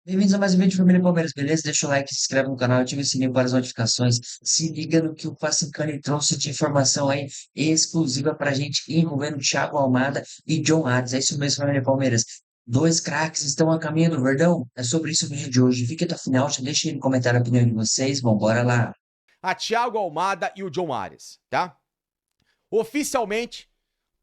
Bem-vindos a mais um vídeo Família Palmeiras, beleza? Deixa o like, se inscreve no canal, ativa o sininho para as notificações. Se liga no que o Passicani trouxe de informação aí exclusiva pra gente envolvendo Thiago Almada e John Ares. É isso mesmo, Família Palmeiras. Dois craques estão a caminho do Verdão. É sobre isso o vídeo de hoje. Fique até o final, já deixa aí no comentário a opinião de vocês. Vambora lá. A Thiago Almada e o John Ares, tá? Oficialmente,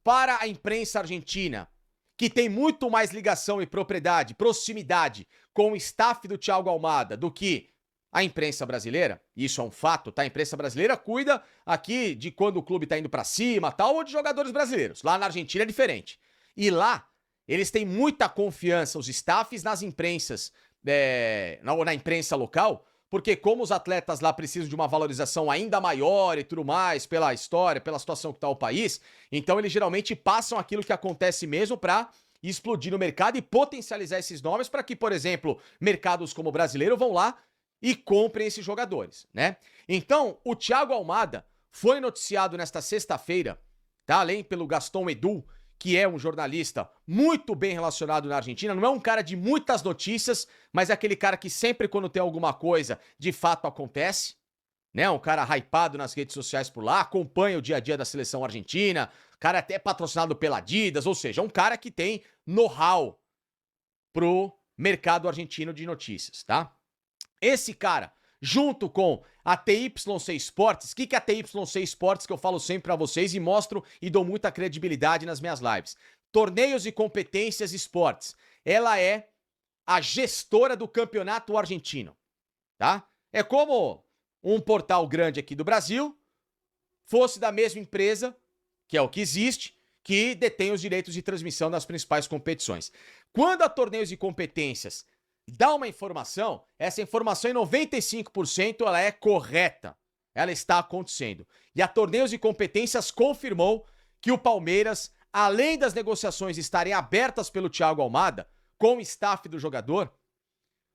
para a imprensa argentina, que tem muito mais ligação e propriedade, proximidade com o staff do Thiago Almada do que a imprensa brasileira, isso é um fato, tá? A imprensa brasileira cuida aqui de quando o clube tá indo pra cima, tal, ou de jogadores brasileiros. Lá na Argentina é diferente. E lá, eles têm muita confiança, os staffs, nas imprensas, na imprensa local, porque como os atletas lá precisam de uma valorização ainda maior e tudo mais, pela história, pela situação que tá o país, então eles geralmente passam aquilo que acontece mesmo pra explodir no mercado e potencializar esses nomes para que, por exemplo, mercados como o brasileiro vão lá e comprem esses jogadores, né? Então, o Thiago Almada foi noticiado nesta sexta-feira, tá? Além pelo Gaston Edu, que é um jornalista muito bem relacionado na Argentina, não é um cara de muitas notícias, mas é aquele cara que sempre quando tem alguma coisa, de fato acontece, né? Um cara hypado nas redes sociais por lá, acompanha o dia a dia da seleção argentina, cara até patrocinado pela Adidas, ou seja, um cara que tem know-how pro mercado argentino de notícias, tá? Esse cara, junto com a TYC Sports, o que é a TYC Sports que eu falo sempre pra vocês e mostro e dou muita credibilidade nas minhas lives? Torneios e Competências Esportes. Ela é a gestora do campeonato argentino, tá? É como um portal grande aqui do Brasil fosse da mesma empresa, que é o que existe, que detém os direitos de transmissão das principais competições. Quando a Torneios e Competências dá uma informação, essa informação em 95% ela é correta. Ela está acontecendo. E a Torneios e Competências confirmou que o Palmeiras, além das negociações estarem abertas pelo Thiago Almada, com o staff do jogador,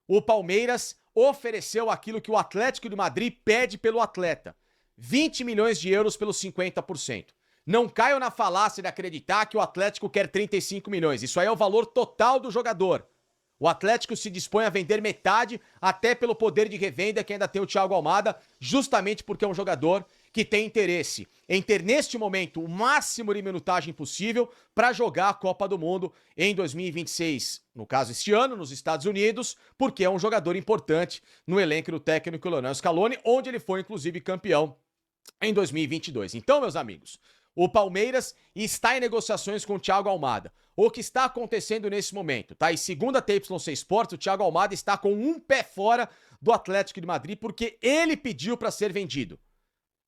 o Palmeiras ofereceu aquilo que o Atlético de Madrid pede pelo atleta: 20 milhões de euros pelos 50%. Não caiam na falácia de acreditar que o Atlético quer 35 milhões. Isso aí é o valor total do jogador. O Atlético se dispõe a vender metade, até pelo poder de revenda que ainda tem o Thiago Almada, justamente porque é um jogador que tem interesse em ter neste momento o máximo de minutagem possível para jogar a Copa do Mundo em 2026, no caso este ano, nos Estados Unidos, porque é um jogador importante no elenco do técnico Lionel Scaloni, onde ele foi inclusive campeão em 2022. Então, meus amigos, o Palmeiras está em negociações com o Thiago Almada. O que está acontecendo nesse momento, tá? E segundo a TYC Sports, o Thiago Almada está com um pé fora do Atlético de Madrid porque ele pediu para ser vendido.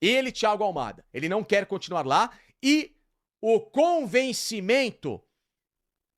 Ele, Thiago Almada, ele não quer continuar lá e o convencimento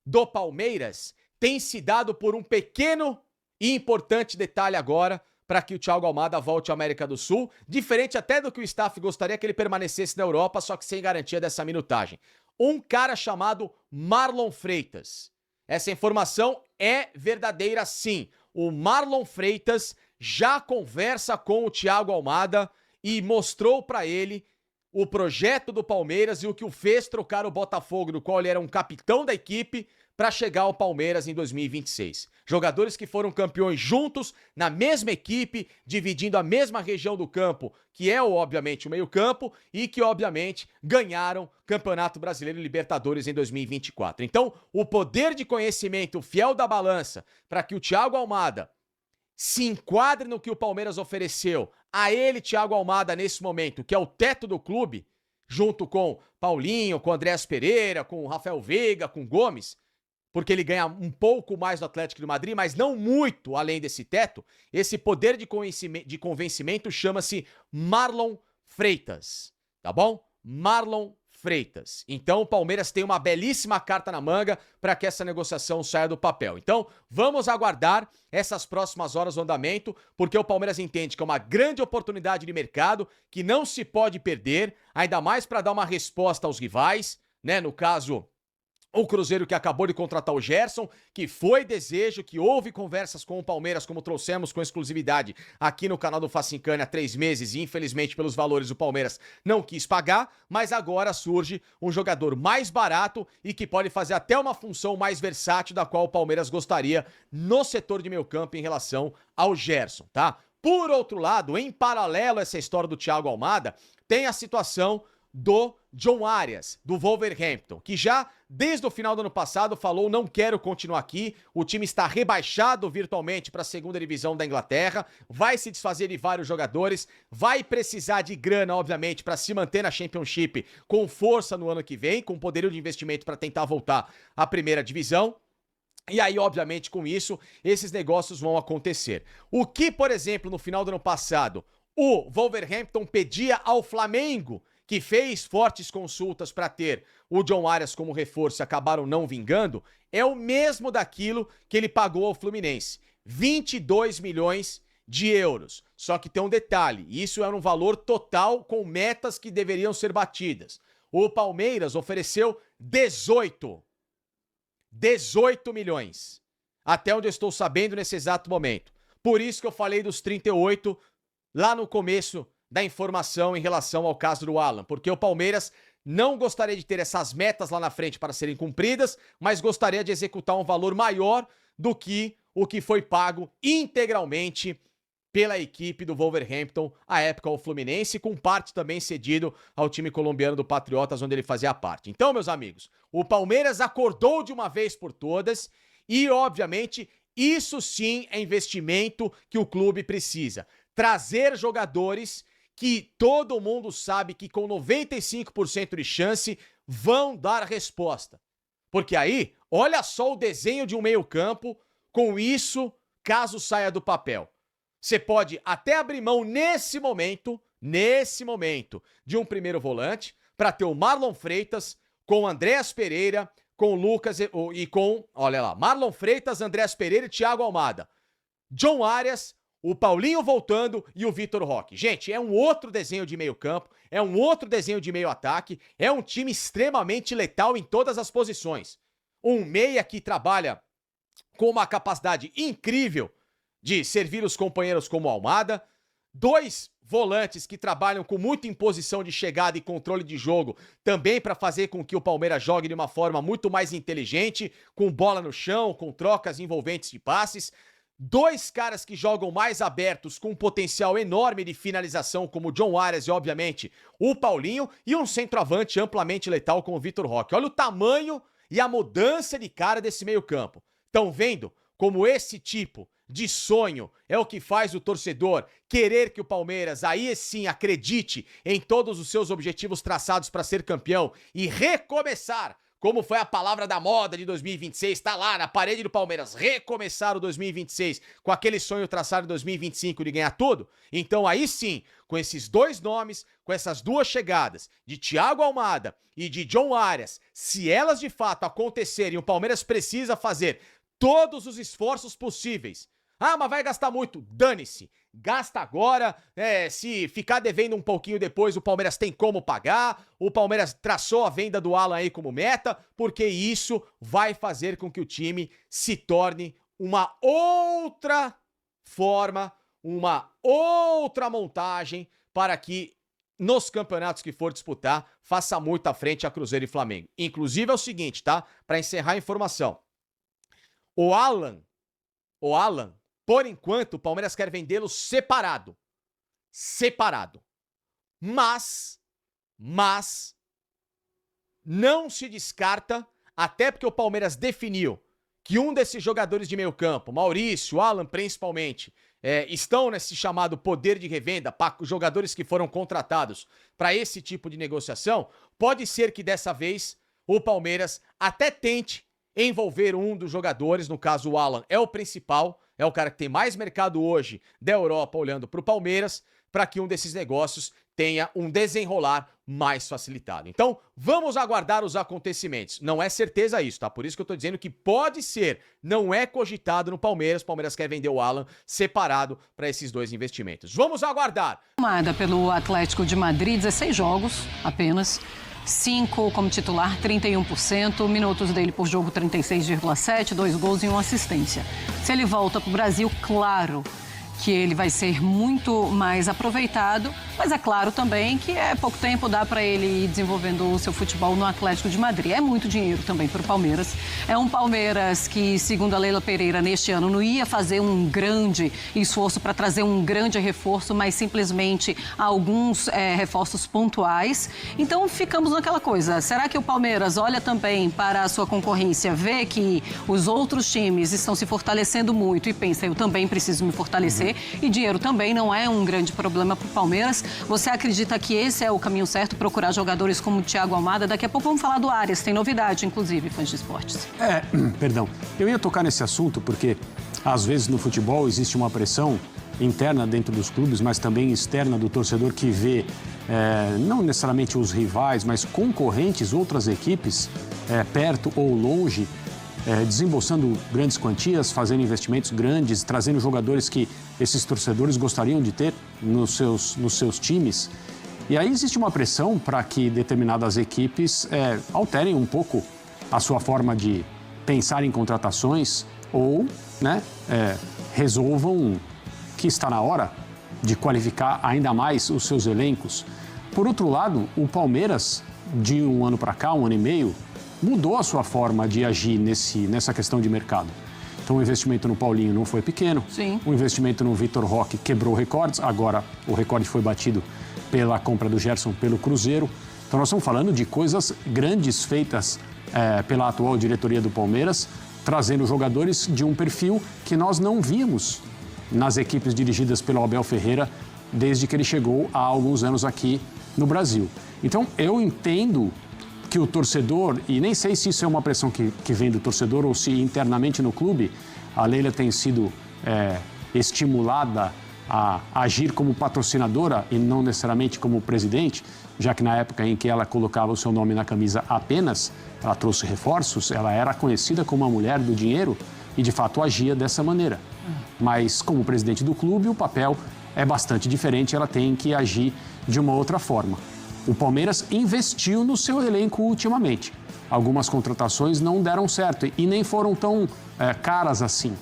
do Palmeiras tem se dado por um pequeno e importante detalhe agora para que o Thiago Almada volte à América do Sul, diferente até do que o staff gostaria que ele permanecesse na Europa, só que sem garantia dessa minutagem. Um cara chamado Marlon Freitas. Essa informação é verdadeira sim. O Marlon Freitas já conversa com o Thiago Almada e mostrou para ele o projeto do Palmeiras e o que o fez trocar o Botafogo, do qual ele era um capitão da equipe, para chegar ao Palmeiras em 2026. Jogadores que foram campeões juntos, na mesma equipe, dividindo a mesma região do campo, que é, obviamente, o meio-campo, e que, obviamente, ganharam Campeonato Brasileiro e Libertadores em 2024. Então, o poder de conhecimento fiel da balança para que o Thiago Almada se enquadre no que o Palmeiras ofereceu a ele, Thiago Almada, nesse momento, que é o teto do clube, junto com Paulinho, com Andréas Pereira, com Rafael Veiga, com Gomes, porque ele ganha um pouco mais do Atlético de Madrid, mas não muito além desse teto. Esse poder de convencimento chama-se Marlon Freitas, tá bom? Marlon Freitas. Então o Palmeiras tem uma belíssima carta na manga para que essa negociação saia do papel. Então vamos aguardar essas próximas horas o andamento, porque o Palmeiras entende que é uma grande oportunidade de mercado que não se pode perder, ainda mais para dar uma resposta aos rivais, né? No caso, O Cruzeiro que acabou de contratar o Gerson, que foi desejo, que houve conversas com o Palmeiras, como trouxemos com exclusividade aqui no canal do Facincani há 3 meses, e infelizmente pelos valores o Palmeiras não quis pagar, mas agora surge um jogador mais barato e que pode fazer até uma função mais versátil da qual o Palmeiras gostaria no setor de meio campo em relação ao Gerson, tá? Por outro lado, em paralelo a essa história do Thiago Almada, tem a situação do John Arias, do Wolverhampton, que já desde o final do ano passado falou: não quero continuar aqui, o time está rebaixado virtualmente para a segunda divisão da Inglaterra, vai se desfazer de vários jogadores, vai precisar de grana, obviamente, para se manter na Championship com força no ano que vem, com poderio de investimento para tentar voltar à primeira divisão. E aí, obviamente, com isso, esses negócios vão acontecer. O que, por exemplo, no final do ano passado, o Wolverhampton pedia ao Flamengo, que fez fortes consultas para ter o John Arias como reforço e acabaram não vingando, é o mesmo daquilo que ele pagou ao Fluminense. 22 milhões de euros. Só que tem um detalhe, isso era um valor total com metas que deveriam ser batidas. O Palmeiras ofereceu 18 milhões. Até onde eu estou sabendo nesse exato momento. Por isso que eu falei dos 38 lá no começo da informação em relação ao caso do Alan, porque o Palmeiras não gostaria de ter essas metas lá na frente para serem cumpridas, mas gostaria de executar um valor maior do que o que foi pago integralmente pela equipe do Wolverhampton, à época ao Fluminense, com parte também cedido ao time colombiano do Patriotas, onde ele fazia parte. Então, meus amigos, o Palmeiras acordou de uma vez por todas e, obviamente, isso sim é investimento que o clube precisa. Trazer jogadores que todo mundo sabe que com 95% de chance vão dar resposta. Porque aí, olha só o desenho de um meio-campo com isso, caso saia do papel. Você pode até abrir mão nesse momento, de um primeiro volante, para ter o Marlon Freitas com Andréas Pereira, com Lucas e com, olha lá, Marlon Freitas, Andréas Pereira e Thiago Almada. John Arias, o Paulinho voltando e o Vitor Roque. Gente, é um outro desenho de meio campo, é um outro desenho de meio ataque, é um time extremamente letal em todas as posições. Um meia que trabalha com uma capacidade incrível de servir os companheiros como Almada, 2 volantes que trabalham com muita imposição de chegada e controle de jogo, também para fazer com que o Palmeiras jogue de uma forma muito mais inteligente, com bola no chão, com trocas envolventes de passes. 2 caras que jogam mais abertos, com um potencial enorme de finalização, como o John Arias e, obviamente, o Paulinho, e um centroavante amplamente letal com o Vitor Roque. Olha o tamanho e a mudança de cara desse meio-campo. Estão vendo como esse tipo de sonho é o que faz o torcedor querer que o Palmeiras, aí sim, acredite em todos os seus objetivos traçados para ser campeão e recomeçar, como foi a palavra da moda de 2026, tá lá na parede do Palmeiras, recomeçar o 2026 com aquele sonho traçado em 2025 de ganhar tudo? Então aí sim, com esses 2 nomes, com essas 2 chegadas de Thiago Almada e de John Arias, se elas de fato acontecerem, o Palmeiras precisa fazer todos os esforços possíveis. Ah, mas vai gastar muito. Dane-se. Gasta agora. Se ficar devendo um pouquinho depois, o Palmeiras tem como pagar. O Palmeiras traçou a venda do Alan aí como meta, porque isso vai fazer com que o time se torne uma outra forma, uma outra montagem para que nos campeonatos que for disputar, faça muito à frente a Cruzeiro e Flamengo. Inclusive é o seguinte, tá? Para encerrar a informação. O Alan, por enquanto, o Palmeiras quer vendê-lo separado. Mas, não se descarta, até porque o Palmeiras definiu que um desses jogadores de meio campo, Maurício, Alan principalmente, estão nesse chamado poder de revenda, jogadores que foram contratados para esse tipo de negociação, pode ser que dessa vez o Palmeiras até tente envolver um dos jogadores, no caso o Alan é o principal, é o cara que tem mais mercado hoje da Europa olhando para o Palmeiras, para que um desses negócios tenha um desenrolar mais facilitado. Então, vamos aguardar os acontecimentos. Não é certeza isso, tá? Por isso que eu tô dizendo que pode ser, não é cogitado no Palmeiras. O Palmeiras quer vender o Alan separado para esses 2 investimentos. Vamos aguardar. Pelo Atlético de Madrid, 16 jogos apenas. 5 como titular, 31%, minutos dele por jogo 36,7, 2 gols e 1 assistência. Se ele volta para o Brasil, claro que ele vai ser muito mais aproveitado, mas é claro também que é pouco tempo, dá para ele ir desenvolvendo o seu futebol no Atlético de Madrid. É muito dinheiro também para o Palmeiras. É um Palmeiras que, segundo a Leila Pereira, neste ano não ia fazer um grande esforço para trazer um grande reforço, mas simplesmente alguns reforços pontuais. Então ficamos naquela coisa, será que o Palmeiras olha também para a sua concorrência, vê que os outros times estão se fortalecendo muito e pensa, eu também preciso me fortalecer, e dinheiro também não é um grande problema para o Palmeiras? Você acredita que esse é o caminho certo, procurar jogadores como o Thiago Almada? Daqui a pouco vamos falar do Arias, tem novidade, inclusive, fãs de esportes. Perdão, eu ia tocar nesse assunto porque, às vezes, no futebol existe uma pressão interna dentro dos clubes, mas também externa do torcedor que vê, não necessariamente os rivais, mas concorrentes, outras equipes, perto ou longe, desembolsando grandes quantias, fazendo investimentos grandes, trazendo jogadores que esses torcedores gostariam de ter nos seus times. E aí existe uma pressão para que determinadas equipes alterem um pouco a sua forma de pensar em contratações ou resolvam que está na hora de qualificar ainda mais os seus elencos. Por outro lado, o Palmeiras, de um ano para cá, um ano e meio, mudou a sua forma de agir nessa questão de mercado. Então, o investimento no Paulinho não foi pequeno. Sim. O investimento no Vitor Roque quebrou recordes. Agora, o recorde foi batido pela compra do Gerson pelo Cruzeiro. Então, nós estamos falando de coisas grandes feitas pela atual diretoria do Palmeiras, trazendo jogadores de um perfil que nós não víamos nas equipes dirigidas pelo Abel Ferreira desde que ele chegou há alguns anos aqui no Brasil. Então, eu entendo que o torcedor, e nem sei se isso é uma pressão que vem do torcedor ou se internamente no clube, a Leila tem sido estimulada a agir como patrocinadora e não necessariamente como presidente, já que na época em que ela colocava o seu nome na camisa apenas, ela trouxe reforços, ela era conhecida como a mulher do dinheiro e de fato agia dessa maneira. Mas como presidente do clube, o papel é bastante diferente, ela tem que agir de uma outra forma. O Palmeiras investiu no seu elenco ultimamente. Algumas contratações não deram certo e nem foram tão caras assim.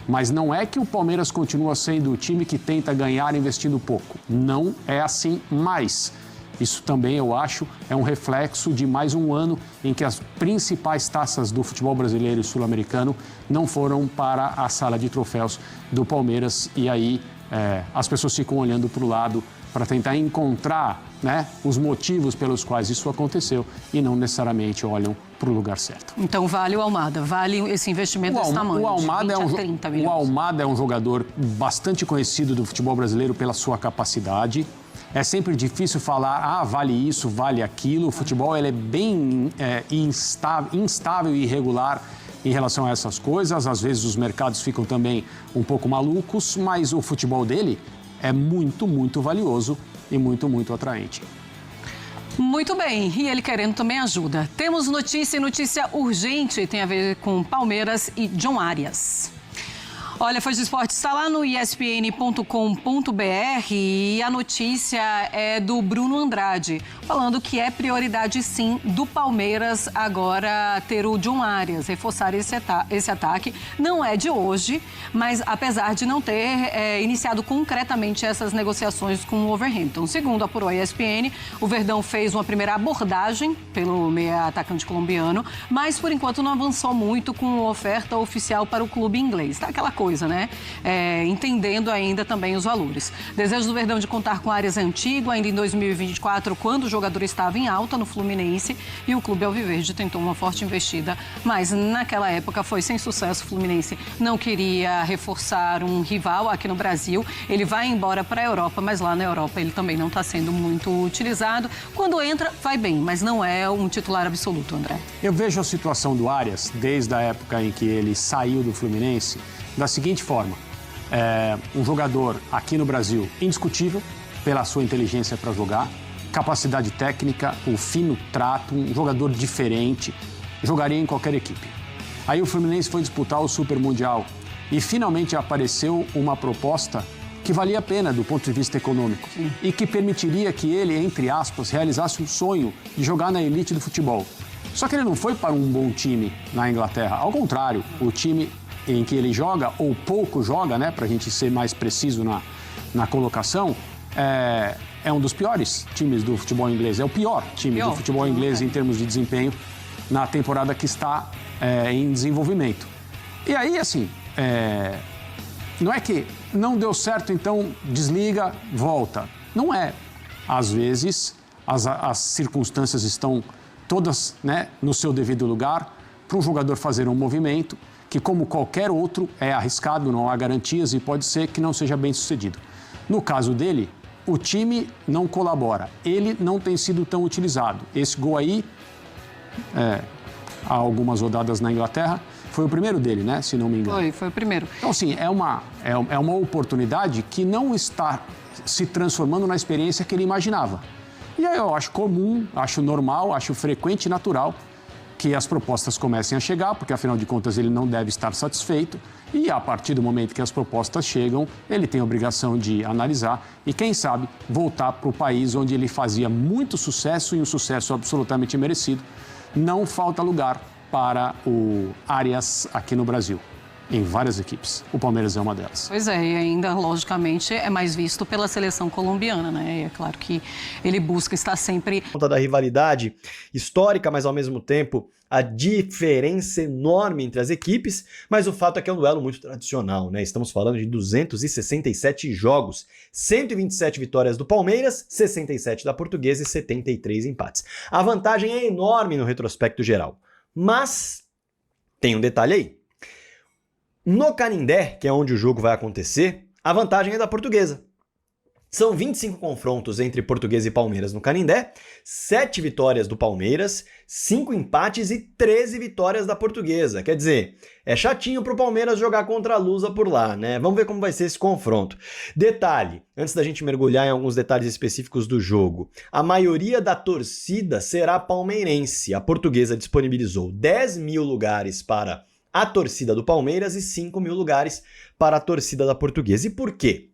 Mas não é que o Palmeiras continua sendo o time que tenta ganhar investindo pouco. Não é assim mais. Isso também, eu acho, é um reflexo de mais um ano em que as principais taças do futebol brasileiro e sul-americano não foram para a sala de troféus do Palmeiras. E aí as pessoas ficam olhando para o lado para tentar encontrar os motivos pelos quais isso aconteceu e não necessariamente olham para o lugar certo. Então vale o Almada, vale esse investimento desse tamanho, o Almada de 20 a 30 milhões. O Almada é um jogador bastante conhecido do futebol brasileiro pela sua capacidade. É sempre difícil falar, vale isso, vale aquilo. O futebol ele é bem instável e irregular em relação a essas coisas. Às vezes os mercados ficam também um pouco malucos, mas o futebol dele é muito, muito valioso e muito, muito atraente. Muito bem, e ele querendo também ajuda. Temos notícia urgente, tem a ver com Palmeiras e John Arias. Olha, Fãs de Esporte está lá no espn.com.br e a notícia é do Bruno Andrade, falando que é prioridade sim do Palmeiras agora ter o John Arias, reforçar esse ataque. Não é de hoje, mas apesar de não ter iniciado concretamente essas negociações com o Wolverhampton. Segundo apurou a ESPN, o Verdão fez uma primeira abordagem pelo meia atacante colombiano, mas por enquanto não avançou muito com oferta oficial para o clube inglês. Tá aquela coisa, né? Entendendo ainda também os valores. Desejo do Verdão de contar com Arias antigo, ainda em 2024, quando o jogador estava em alta no Fluminense e o clube alviverde tentou uma forte investida, mas naquela época foi sem sucesso. O Fluminense não queria reforçar um rival aqui no Brasil. Ele vai embora para a Europa, mas lá na Europa ele também não está sendo muito utilizado. Quando entra, vai bem, mas não é um titular absoluto, André. Eu vejo a situação do Arias, desde a época em que ele saiu do Fluminense, da seguinte forma: um jogador aqui no Brasil indiscutível pela sua inteligência para jogar, capacidade técnica, o fino trato, um jogador diferente, jogaria em qualquer equipe. Aí o Fluminense foi disputar o Super Mundial e finalmente apareceu uma proposta que valia a pena do ponto de vista econômico e que permitiria que ele, entre aspas, realizasse um sonho de jogar na elite do futebol. Só que ele não foi para um bom time na Inglaterra. Ao contrário, o time em que ele joga, ou pouco joga, né, para a gente ser mais preciso na colocação, é um dos piores times do futebol inglês. É o pior time do futebol inglês em termos de desempenho na temporada que está em desenvolvimento. E aí, assim, não é que não deu certo, então desliga, volta. Não é. Às vezes, as circunstâncias estão todas, né, no seu devido lugar para um jogador fazer um movimento que, como qualquer outro, é arriscado, não há garantias e pode ser que não seja bem sucedido. No caso dele, o time não colabora, ele não tem sido tão utilizado. Esse gol aí, há algumas rodadas na Inglaterra, foi o primeiro dele, né, se não me engano. Foi o primeiro. Então, assim, é uma oportunidade que não está se transformando na experiência que ele imaginava. E aí eu acho comum, acho normal, acho frequente e natural que as propostas comecem a chegar, porque afinal de contas ele não deve estar satisfeito. E a partir do momento que as propostas chegam, ele tem a obrigação de analisar e, quem sabe, voltar para o país onde ele fazia muito sucesso e um sucesso absolutamente merecido. Não falta lugar para o Arias aqui no Brasil, em várias equipes. O Palmeiras é uma delas. Pois é, e ainda, logicamente, é mais visto pela seleção colombiana, né? E é claro que ele busca estar sempre... Por conta da rivalidade histórica, mas ao mesmo tempo a diferença enorme entre as equipes, mas o fato é que é um duelo muito tradicional, né? Estamos falando de 267 jogos, 127 vitórias do Palmeiras, 67 da Portuguesa e 73 empates. A vantagem é enorme no retrospecto geral, mas tem um detalhe aí. No Canindé, que é onde o jogo vai acontecer, a vantagem é da Portuguesa. São 25 confrontos entre Portuguesa e Palmeiras no Canindé, 7 vitórias do Palmeiras, 5 empates e 13 vitórias da Portuguesa. Quer dizer, é chatinho pro Palmeiras jogar contra a Lusa por lá, né? Vamos ver como vai ser esse confronto. Detalhe, antes da gente mergulhar em alguns detalhes específicos do jogo, a maioria da torcida será palmeirense. A Portuguesa disponibilizou 10 mil lugares para a torcida do Palmeiras e 5 mil lugares para a torcida da Portuguesa. E por quê?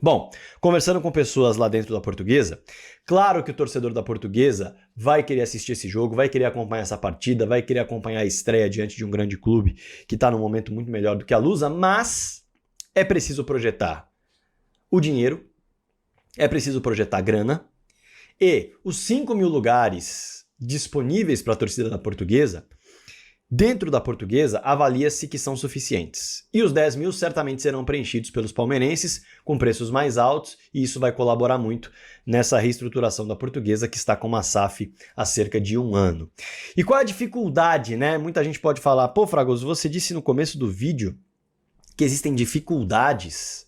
Bom, conversando com pessoas lá dentro da Portuguesa, claro que o torcedor da Portuguesa vai querer assistir esse jogo, vai querer acompanhar essa partida, vai querer acompanhar a estreia diante de um grande clube que está num momento muito melhor do que a Lusa, mas é preciso projetar o dinheiro, é preciso projetar grana, e os 5 mil lugares disponíveis para a torcida da Portuguesa, dentro da Portuguesa, avalia-se que são suficientes. E os 10 mil certamente serão preenchidos pelos palmeirenses com preços mais altos, e isso vai colaborar muito nessa reestruturação da Portuguesa, que está com uma SAF há cerca de 1 ano. E qual a dificuldade, né? Muita gente pode falar, pô, Fragoso, você disse no começo do vídeo que existem dificuldades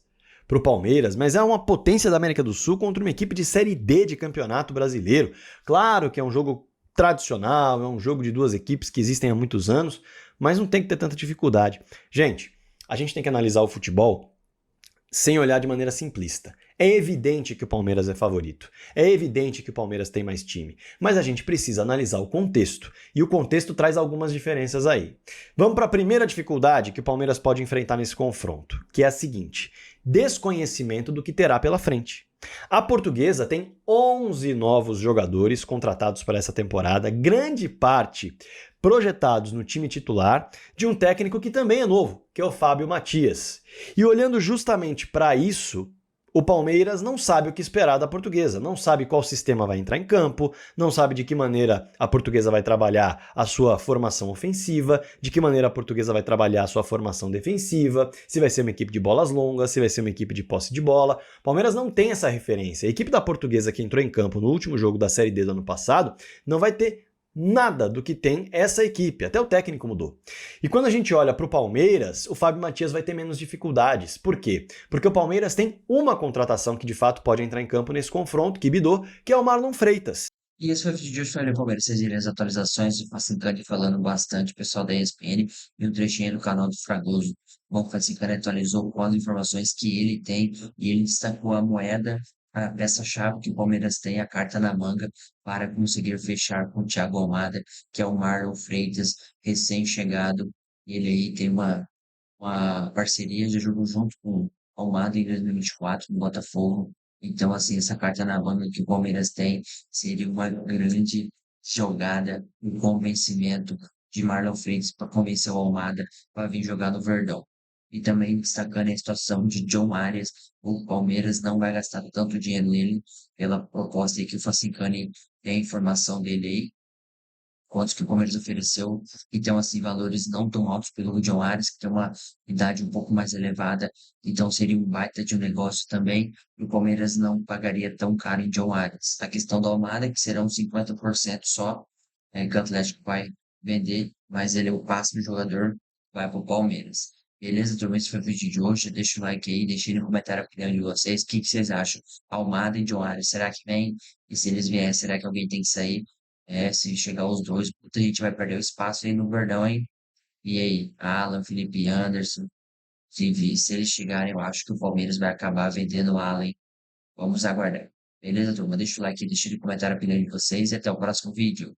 para o Palmeiras, mas é uma potência da América do Sul contra uma equipe de Série D de Campeonato Brasileiro. Claro que é um jogo tradicional, é um jogo de duas equipes que existem há muitos anos, mas não tem que ter tanta dificuldade. Gente, a gente tem que analisar o futebol sem olhar de maneira simplista. É evidente que o Palmeiras é favorito, é evidente que o Palmeiras tem mais time, mas a gente precisa analisar o contexto, e o contexto traz algumas diferenças aí. Vamos para a primeira dificuldade que o Palmeiras pode enfrentar nesse confronto, que é a seguinte: desconhecimento do que terá pela frente. A Portuguesa tem 11 novos jogadores contratados para essa temporada, grande parte projetados no time titular de um técnico que também é novo, que é o Fábio Matias. E olhando justamente para isso, o Palmeiras não sabe o que esperar da Portuguesa, não sabe qual sistema vai entrar em campo, não sabe de que maneira a Portuguesa vai trabalhar a sua formação ofensiva, de que maneira a Portuguesa vai trabalhar a sua formação defensiva, se vai ser uma equipe de bolas longas, se vai ser uma equipe de posse de bola. O Palmeiras não tem essa referência. A equipe da Portuguesa que entrou em campo no último jogo da Série D do ano passado não vai ter nada do que tem essa equipe, até o técnico mudou. E quando a gente olha para o Palmeiras, o Fábio Matias vai ter menos dificuldades. Por quê? Porque o Palmeiras tem uma contratação que de fato pode entrar em campo nesse confronto, que bidou, que é o Marlon Freitas. E esse foi o vídeo de hoje, foi o Palmeiras. Vocês viram as atualizações, o Facincani falando bastante, o pessoal da ESPN e um trechinho do canal do Fragoso. Bom, o Facincani atualizou com as informações que ele tem e ele destacou a moeda, a peça-chave que o Palmeiras tem, a carta na manga, para conseguir fechar com o Thiago Almada, que é o Marlon Freitas, recém-chegado. Ele aí tem uma parceria, já jogou junto com Almada em 2024 no Botafogo. Então, assim, essa carta na manga que o Palmeiras tem seria uma grande jogada, um convencimento de Marlon Freitas para convencer o Almada para vir jogar no Verdão. E também destacando a situação de John Arias, o Palmeiras não vai gastar tanto dinheiro nele pela proposta aí que o Facincani tem a informação dele aí, quantos que o Palmeiras ofereceu, então, assim, valores não tão altos pelo John Arias, que tem uma idade um pouco mais elevada, então seria um baita de um negócio também, e o Palmeiras não pagaria tão caro em John Arias. A questão da Almada, que serão 50% só, que o Atlético vai vender, mas ele é o próximo jogador, vai para o Palmeiras. Beleza, turma? Esse foi o vídeo de hoje. Deixa o like aí, deixa aí no comentário a opinião de vocês. O que que vocês acham? Almada e John Arias, será que vem? E se eles vierem, será que alguém tem que sair? Se chegar os dois, puta, a gente vai perder o espaço aí no Verdão, hein? E aí, Alan, Felipe Anderson, se eles chegarem, eu acho que o Palmeiras vai acabar vendendo o Alan. Vamos aguardar. Beleza, turma? Deixa o like, deixa no comentário a opinião de vocês e até o próximo vídeo.